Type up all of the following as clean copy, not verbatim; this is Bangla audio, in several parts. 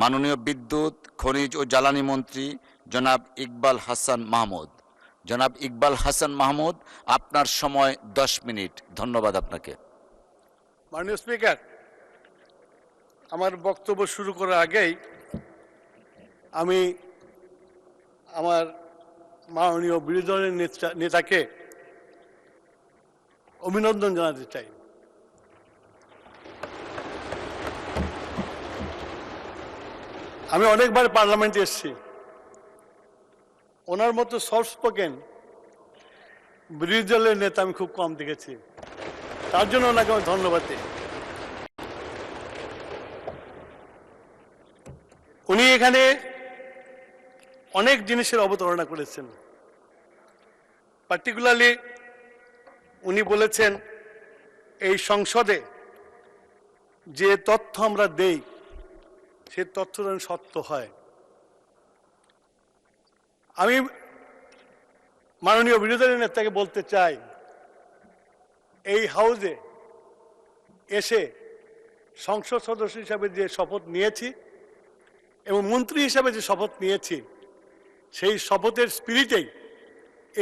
মাননীয় বিদ্যুৎ, খনিজ ও জ্বালানি মন্ত্রী জনাব ইকবাল হাসান মাহমুদ। জনাব ইকবাল হাসান মাহমুদ, আপনার সময় 10 মিনিট। ধন্যবাদ আপনাকে। মাননীয় স্পিকার, আমার বক্তব্য শুরু করার আগেই আমি আমার মাননীয় বিরোধী দলের নেতাকে অভিনন্দন জানাতে চাই। আমি অনেকবার পার্লামেন্টে এসেছি, ওনার মতো সফট স্পোকেন বিরোধী দলের নেতা আমি খুব কম দেখেছি। তার জন্য ওনাকে আমি ধন্যবাদ দিই। উনি এখানে অনেক জিনিসের অবতারণা করেছেন। পার্টিকুলারলি উনি বলেছেন এই সংসদে যে তথ্য আমরা দেই সে তথ্য যেন সত্য হয়। আমি মাননীয় বিরোধী দলের নেতাকে বলতে চাই, এই হাউসে এসে সংসদ সদস্য হিসাবে যে শপথ নিয়েছি এবং মন্ত্রী হিসাবে যে শপথ নিয়েছি, সেই শপথের স্পিরিটেই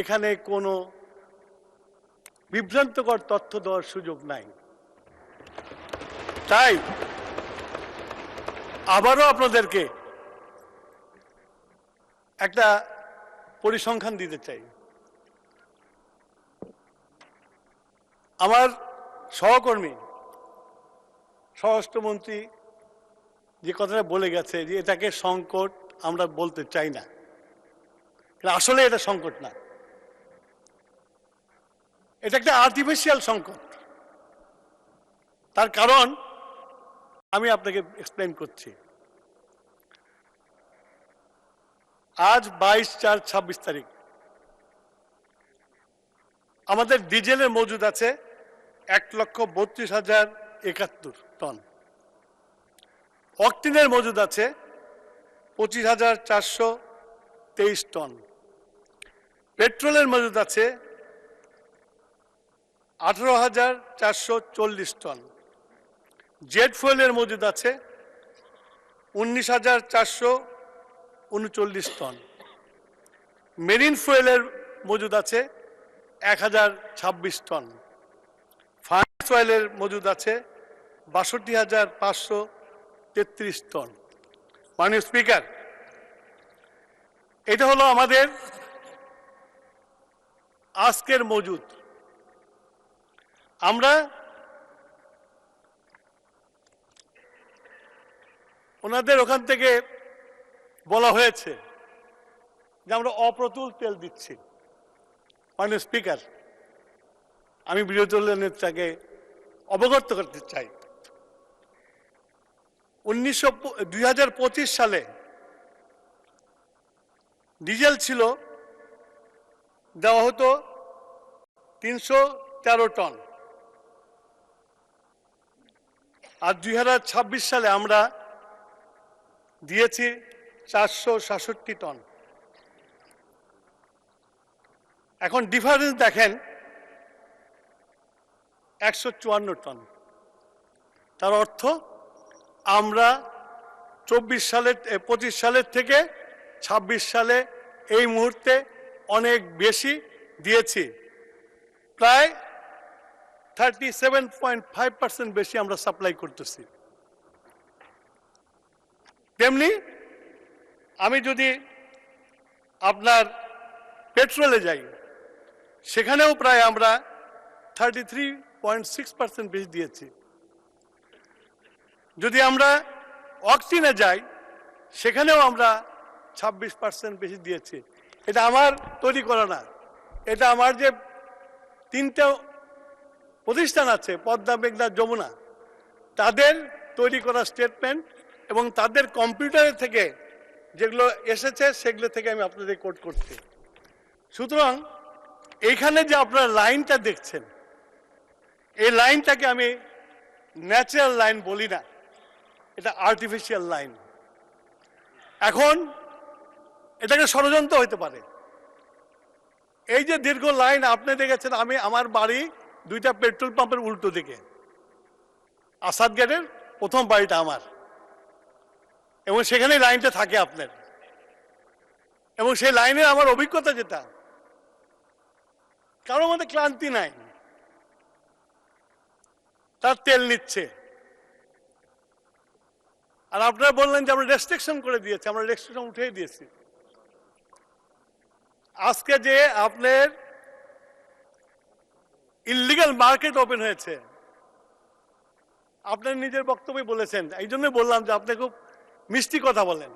এখানে কোনো বিভ্রান্তকর তথ্য দেওয়ার সুযোগ নাই। তাই আবারও আপনাদেরকে একটা পরিসংখ্যান দিতে চাই। আমার সহকর্মী স্বরাষ্ট্রমন্ত্রী যে কথাটা বলে গেছে যে এটাকে সংকট আমরা বলতে চাই না, আসলে এটা সংকট না, এটা একটা আর্টিফিশিয়াল সংকট। তার কারণ আমি আপনাকে এক্সপ্লেন করছি। আজ 22/4/26 তারিখ আমাদের ডিজেলের মজুদ আছে 1,32,071 টন, অকটেনের মজুদ আছে 25,423 টন, পেট্রোলের মজুদ আছে 18,440 টন, জেট ফুয়েলের মজুদ আছে 19,439 টন, মেরিন ফুয়েলের মজুদ আছে 1,026 টন, ফায়ার অয়েলের মজুদ আছে 62,533 টন। মাননীয় স্পিকার, এটা হলো আমাদের আজকের মজুদ। আমরা ওনাদের ওখান থেকে বলা হয়েছে যে আমরা অপ্রতুল তেল দিচ্ছি। মাননীয় স্পিকার, আমি বিরোধী দলের নেতাকে অবগত করতে চাই, 2025 সালে ডিজেল ছিল দেওয়া হতো 313 টন, আর 2026 সালে আমরা দিয়েছি 467 টন। এখন ডিফারেন্স দেখেন, 154 টন। তার অর্থ আমরা 25 সালের থেকে 26 সালে এই মুহূর্তে অনেক বেশি দিয়েছি, প্রায় 37.5% বেশি আমরা সাপ্লাই করতেছি। তেমনি আমি যদি আপনার পেট্রোলে যাই, সেখানেও প্রায় আমরা 33.6% বেশি দিয়েছি। যদি আমরা অক্সিজেনে যাই, সেখানেও আমরা 26% বেশি দিয়েছি। এটা আমার তৈরি করা না, এটা আমার যে 3টে প্রতিষ্ঠান আছে, পদ্মা, মেঘনা, যমুনা, তাদের তৈরি করা স্টেটমেন্ট এবং তাদের কম্পিউটারের থেকে যেগুলো এসেছে সেগুলো থেকে আমি আপনাদের কোট করছি। সুতরাং এইখানে যে আপনারা লাইনটা দেখছেন, এই লাইনটাকে আমি ন্যাচারাল লাইন বলি না, এটা আর্টিফিশিয়াল লাইন। এখন এটাকে ষড়যন্ত্র হতে পারে। এই যে দীর্ঘ লাইন আপনি দেখেছেন, আমার বাড়ি 2টা পেট্রোল পাম্পের উল্টো দিকে, আসাদ গেটের প্রথম বাড়িটা আমার। এবং সেখানেই লাইনটা থাকে আপনার। এবং সেই লাইনের আমার অভিজ্ঞতা যেটা, কারোর মধ্যে ক্লান্তি নাই, তার তেল নিচ্ছে। আর আপনারা বললেন যে আমরা রেস্ট্রিকশন করে দিয়েছি, আমরা রেস্ট্রিকশন উঠিয়ে দিয়েছি। আজকে যে আপনার ইললিগাল মার্কেট ওপেন হয়েছে, আপনার নিজের বক্তব্যে বলেছেন, এই জন্যই বললাম যে আপনি খুব মিষ্টি কথা বলেন।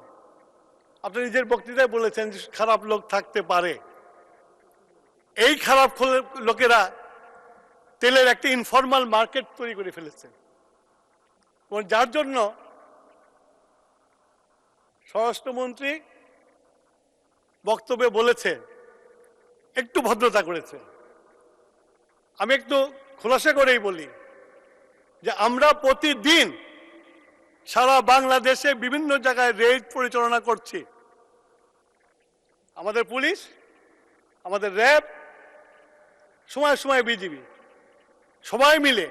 আপনি নিজের বক্তৃতায় বলেছেন যে খারাপ লোক থাকতে পারে। এই খারাপ লোকেরা তেলের একটা ইনফরমাল মার্কেট তৈরি করে ফেলেছে, এবং যার জন্য স্বরাষ্ট্রমন্ত্রী বক্তব্যে বলেছে একটু ভদ্রতা করেছে। আমি একটু খোলাসা করেই বলি যে আমরা প্রতিদিন সারা বাংলাদেশে বিভিন্ন জায়গায় রেড পরিচালনা করছি। আমাদের পুলিশ, আমাদের র্যাব, সময় সময় বিজিবি, সবাই মিলে,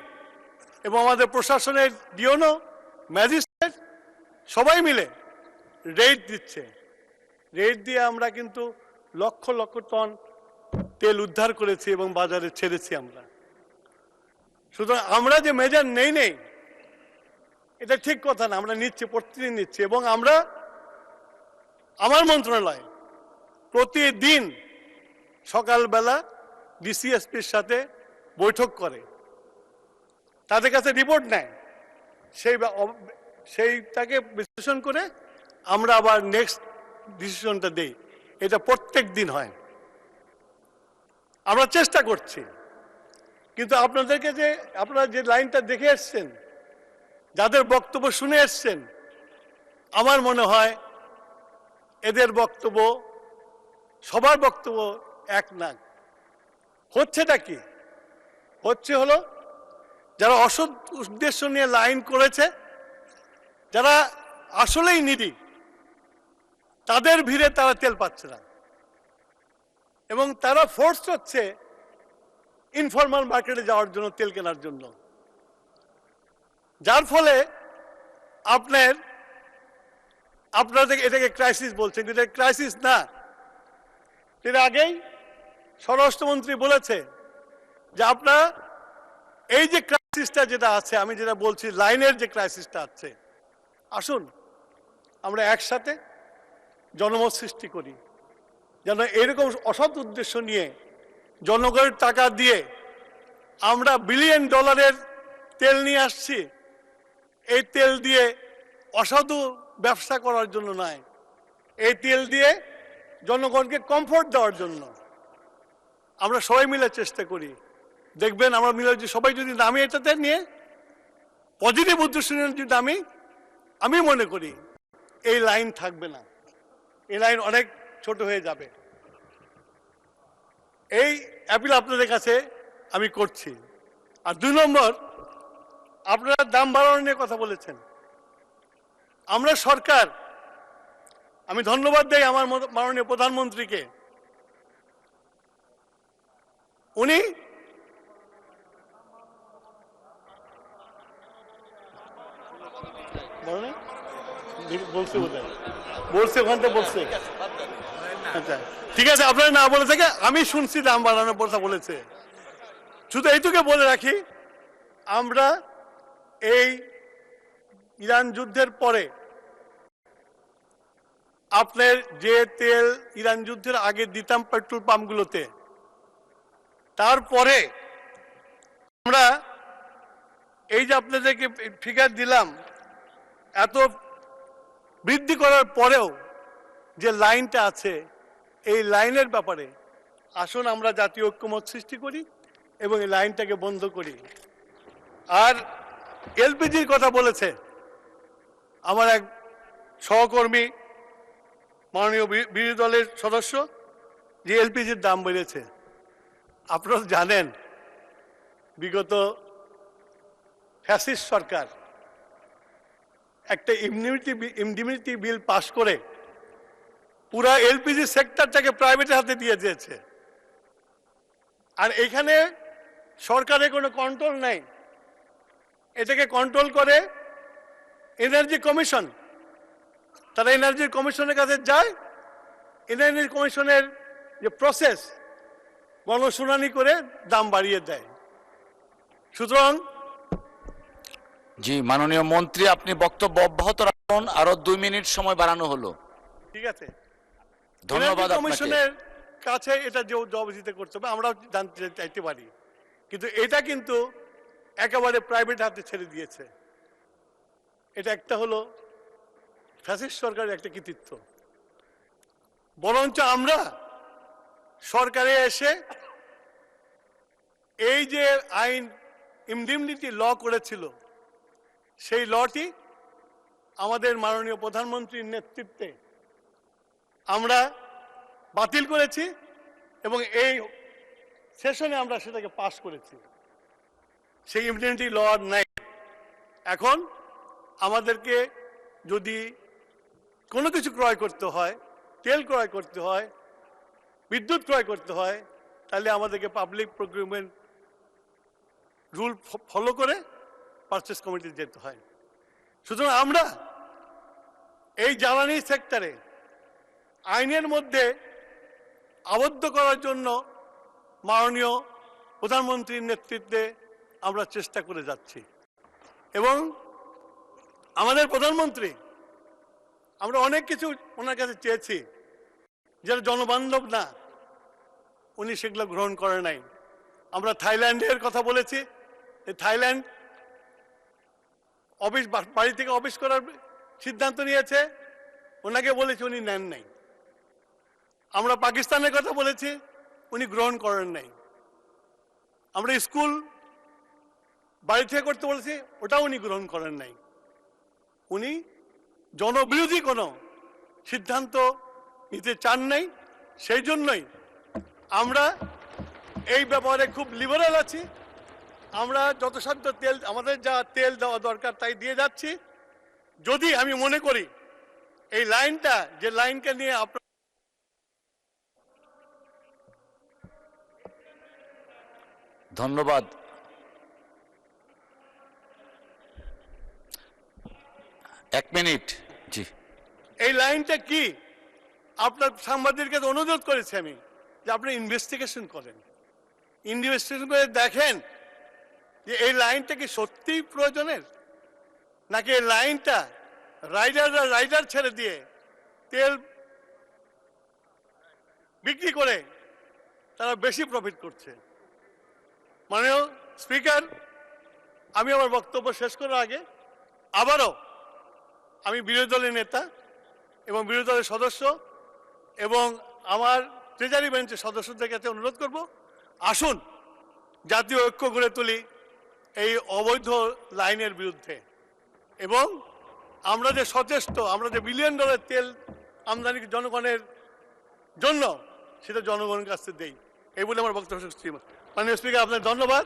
এবং আমাদের প্রশাসনের ডিওনো, ম্যাজিস্ট্রেট সবাই মিলে রেড দিচ্ছে। রেড দিয়ে আমরা কিন্তু লক্ষ লক্ষ টন তেল উদ্ধার করেছি এবং বাজারে ছেড়েছি আমরা। সুতরাং আমরা যে মেজার নেই এটা ঠিক কথা না, আমরা নিচ্ছি, প্রতিদিন নিচ্ছি। এবং আমরা, আমার মন্ত্রণালয় প্রতিদিন সকালবেলা ডিসিএসপির সাথে বৈঠক করে, তাদের কাছে রিপোর্ট নেয়, সেইটাকে বিশ্লেষণ করে আমরা আবার নেক্সট ডিসিশনটা দেই। এটা প্রত্যেক দিন হয়। আমরা চেষ্টা করছি, কিন্তু আপনাদেরকে যে আপনারা যে লাইনটা দেখে এসছেন, যাদের বক্তব্য শুনে এসছেন, আমার মনে হয় এদের বক্তব্য, সবার বক্তব্য এক না। হচ্ছেটা কি? হলো যারা অসৎ উদ্দেশ্য নিয়ে লাইন করেছে, যারা আসলেই নিডি, তাদের ভিড়ে তারা তেল পাচ্ছে না, এবং তারা ফোর্স হচ্ছে ইনফরমাল মার্কেটে যাওয়ার জন্য, তেল কেনার জন্য। যার ফলে আপনারা এটাকে ক্রাইসিস বলছেন, কিন্তু এটা ক্রাইসিস না। এর আগেই স্বরাষ্ট্রমন্ত্রী বলেছে যে আপনারা এই যে ক্রাইসিসটা যেটা আছে, আমি যেটা বলছি লাইনের যে ক্রাইসিসটা আছে, আসুন আমরা একসাথে জনমত সৃষ্টি করি, যেন এরকম অসৎ উদ্দেশ্য নিয়ে জনগণের টাকা দিয়ে আমরা বিলিয়ন ডলারের তেল নিয়ে আসছি। এই তেল দিয়ে অসাধু ব্যবসা করার জন্য নয়, এই তেল দিয়ে জনগণকে কমফোর্ট দেওয়ার জন্য। আমরা সবাই মিলে চেষ্টা করি, দেখবেন আমরা মিলে সবাই যদি নামি এটাতে নিয়ে পজিটিভ উদ্দেশ্য নিয়ে যদি নামি, আমি মনে করি এই লাইন থাকবে না, এই লাইন অনেক ছোট হয়ে যাবে। এই অ্যাপিল আপনাদের কাছে আমি করছি। আর 2 নম্বর, আপনারা দাম বাড়ানো নিয়ে কথা বলেছেন। আমরা সরকার, আমি ধন্যবাদ দেই আমার মাননীয় প্রধানমন্ত্রীকে, উনি বলছে ওখান থেকে বলছে, আচ্ছা ঠিক আছে, আপনারা না বলে থাকে, আমি শুনছি দাম বাড়ানোর কথা বলেছে। শুধু এইটুকু বলে রাখি, আমরা এই ইরান যুদ্ধের পরে আপনার যে তেল ইরান যুদ্ধের আগে দিতাম পেট্রোল পাম্পগুলোতে, তারপরে আমরা এই যে আপনাদেরকে ফিগার দিলাম, এত বৃদ্ধি করার পরেও যে লাইনটা আছে, এই লাইনের ব্যাপারে আসুন আমরা জাতীয় ঐক্যমত সৃষ্টি করি এবং এই লাইনটাকে বন্ধ করি। আর এলপিজির কথা বলেছে আমার এক সহকর্মী, মাননীয় বিরোধী দলের সদস্য, যে এলপিজির দাম বেড়েছে। আপনারা জানেন বিগত ফ্যাসিস্ট সরকার একটা ইমডিমিনিটি বিল পাশ করে পুরা এলপিজি সেক্টরটাকে প্রাইভেটের হাতে দিয়ে দিয়েছে। আর এখানে সরকারের কোনো কন্ট্রোল নাই, এটাকে কন্ট্রোল করে এনার্জি কমিশন। তারা এনার্জি কমিশনের কাছে যায়, এনার্জি কমিশনের যে প্রসেস গণশুনানি করে দাম বাড়িয়ে দেয়। সুতরাং জি মাননীয় মন্ত্রী, আপনি বক্তব্য অব্যাহত রাখুন, আরো 2 মিনিট সময় বাড়ানো হলো। ঠিক আছে, ধন্যবাদ আপনাকে। কমিশনের কাছে এটা জবাব দিতে করতে হবে, আমরাও জানতে চাইতে পারি, কিন্তু এটা কিন্তু একেবারে প্রাইভেট হাতে ছেড়ে দিয়েছে। এটা একটা হলো ফ্যাসিস্ট সরকারের একটা কৃতিত্ব। বরঞ্চ আমরা সরকারে এসে এই যে আইন ইমডিমনিটি ল করেছিল, সেই লটি আমাদের মাননীয় প্রধানমন্ত্রীর নেতৃত্বে আমরা বাতিল করেছি এবং এই সেশনে আমরা সেটাকে পাশ করেছি। সেই ইমডিমনিটি ল নাই। এখন আমাদেরকে যদি কোনো কিছু ক্রয় করতে হয়, তেল ক্রয় করতে হয়, বিদ্যুৎ ক্রয় করতে হয়, তাহলে আমাদেরকে পাবলিক প্রকিউরমেন্ট রুল ফলো করে পারচেস কমিটিতে যেতে হয়। সুতরাং আমরা এই জ্বালানি সেক্টরে আইনের মধ্যে আবদ্ধ করার জন্য মাননীয় প্রধানমন্ত্রীর নেতৃত্বে আমরা চেষ্টা করে যাচ্ছি। এবং আমাদের প্রধানমন্ত্রী, আমরা অনেক কিছু ওনার কাছে চেয়েছি যেটা জনবান্ধব না, উনি সেগুলো গ্রহণ করে নাই। আমরা থাইল্যান্ডের কথা বলেছি, থাইল্যান্ড অফিস বাড়ি থেকে অফিস করার সিদ্ধান্ত নিয়েছে, ওনাকে বলেছি, উনি নেন নাই। আমরা পাকিস্তানের কথা বলেছি, উনি গ্রহণ করেন নাই। আমরা স্কুল বাড়ি থেকে করতে বলেছি, ওটাও উনি গ্রহণ করেন নাই। উনি জনবিরোধী কোনো সিদ্ধান্ত নিতে চান নাই। সেই জন্যই আমরা এই ব্যাপারে খুব লিবারাল আছি। আমরা যথাসাধ্য তেল, আমাদের যা তেল দেওয়া দরকার তাই দিয়ে যাচ্ছি। যদি আমি মনে করি এই লাইনটা, যে লাইনকে নিয়ে আপনার ধন্যবাদ। এক মিনিট। জি, এই লাইনটা কি, আপনার সাংবাদিকের কাছে অনুরোধ করেছি আমি যে আপনি ইনভেস্টিগেশন করেন, ইনভেস্টিগেশন করে দেখেন যে এই লাইনটা কি সত্যিই প্রয়োজনের, নাকি এই লাইনটা রাইডাররা রাইডার ছেড়ে দিয়ে তেল বিক্রি করে তারা বেশি প্রফিট করছে। মাননীয় স্পিকার, আমি আমার বক্তব্য শেষ করার আগে আবারও আমি বিরোধী দলের নেতা এবং বিরোধী দলের সদস্য এবং আমার ট্রেজারি বেঞ্চের সদস্যদের কাছে অনুরোধ করব, আসুন জাতীয় ঐক্য গড়ে তুলি এই অবৈধ লাইনের বিরুদ্ধে। এবং আমরা যে সচেষ্ট, আমরা যে $1 বিলিয়ন তেল আমদানি জনগণের জন্য, সেটা জনগণের কাছে দেই। এই বলে আমার বক্তব্য শেষ করছি। মাননীয় স্পিকার, আপনার ধন্যবাদ।